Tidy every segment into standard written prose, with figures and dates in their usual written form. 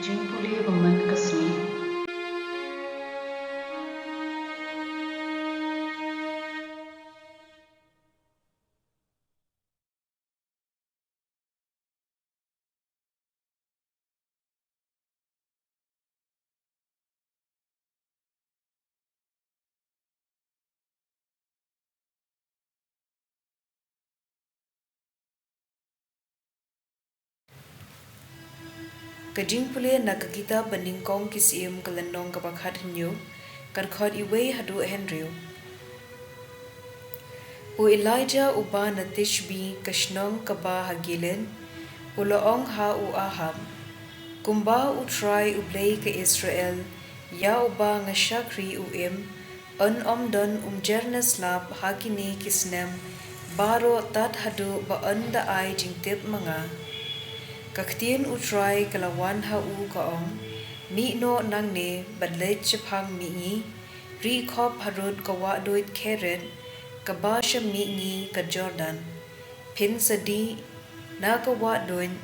jingpule woman kasmi Kajingpule nakakita beningkong kisiim kalenong kapakhat hinyo, karkhot iway hadu Henryo. U Elijah uba na tishbi kashnong kaba hagilen, u laong ha u aham. Kumba u try u Blei ke Israel, ya uba nga shakri u an omdon jernes lab hakini kisnem, baro tat hadu ba da ay jingtip mga. Ktien u try kalawan ha u kaong, mi no nang ne badlet chapang mi ngi, ri khop harud kawa doit keret, kaba siya mi ngi ka Jordan. Pin sadi na kawa doin,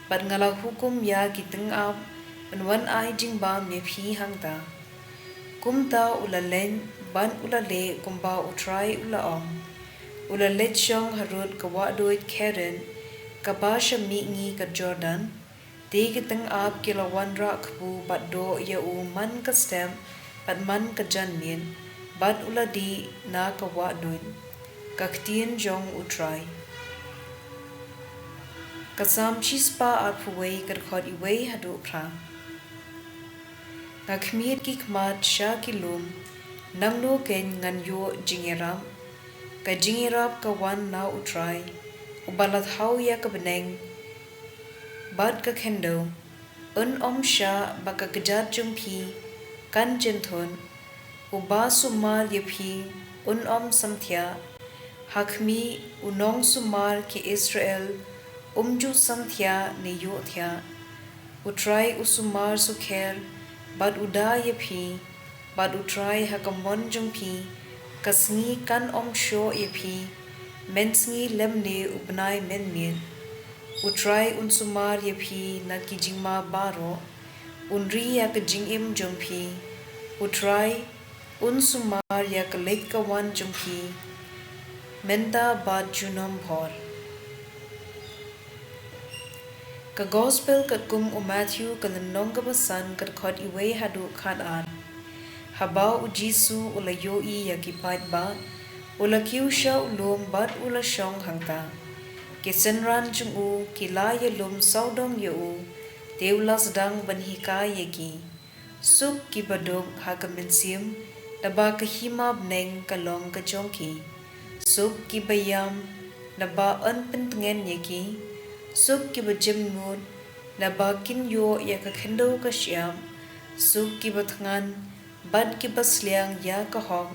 pat ngalau hukum ya kiteng ab, wan ay jingba me phi hangta. Kumta ulalen, ban ulale kumba u try ulaong. Ulalet siyang harud kawa doit keret, kaba siya mi ngi ka Jordan, di kiteng ab kilawan ra kbu bat do ya u man ka stem, pat man ka janmin, bat uladi na kawa doin, ktien jong u try. Kasam chispa at puway karkhot iway hadu pra. Ngakmir ki kmat siya kilum, nang no ken ngan yo jingiram, ka jingirap kawan na u try, ubalat hau ya ka beneng, bad ka kendo, om siya baka kejat jumpi, kan jenton, uba sumar ya pi, om samthya, hakmi unong sumar ki Israel, ju samthya ni yo thya, utray usumar sukher, bad uda ya pi, bad utray hakamon jumpi, kasngi kan syo ya pi, mensngi lemne ubnay menmin, utray unsumar ya pi na kijingma baro, unri ya kajingim jumpi, utray unsumar ya kalekawan jumpi, menda bad junom bhor. Ka gospel kat kum u Matthew kalenong kabasan kat khot iway hadu khat an. Haba u Jisu ula yoi ya kipait ba, ula kiu siya ulum bat ula syong hangta. Kisenran jung u kila ya lum saudong ya u, teula sedang banhika ya ki. Suk ki badog hakaminsim, naba kahima bneng kalong kajongki. Suk ki bayam, naba pentengen ya ki. Suk ki bajimnut, naba kinyo ya kakendo kasyam. Suk ki batngan, bad ki basliang ya kahong,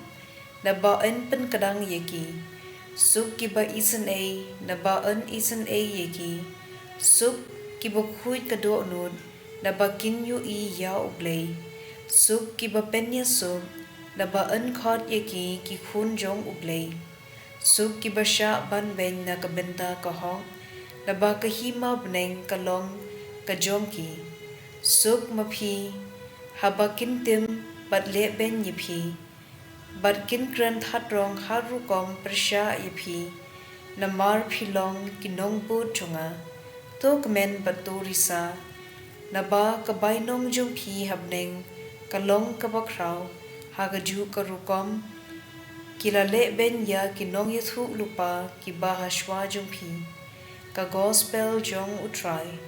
naba penkadang ya ki. Suk ki ba isen ay, naba isen ay ya ki. Suk ki bakhuit kado nud, naba kinyo i ya ublay. Suk ki ba penya suk, naba khot ya ki khun jong ublay. Suk ki ba sya ban ben na kabenta kahong, naba kahima bneng kalong kajongki. Suk maphi, haba kintim bat le ben yipi. Bat kinkran hatrong harukom persya yipi. Namar pilong kinong bu chunga. Tok men baturisa. Naba kabainong jumpi habneng kalong kabakraw hagaju karukom. Kila le ben ya kinong yathu lupa ki bahashwa jumpi. Ka gospel jong utray.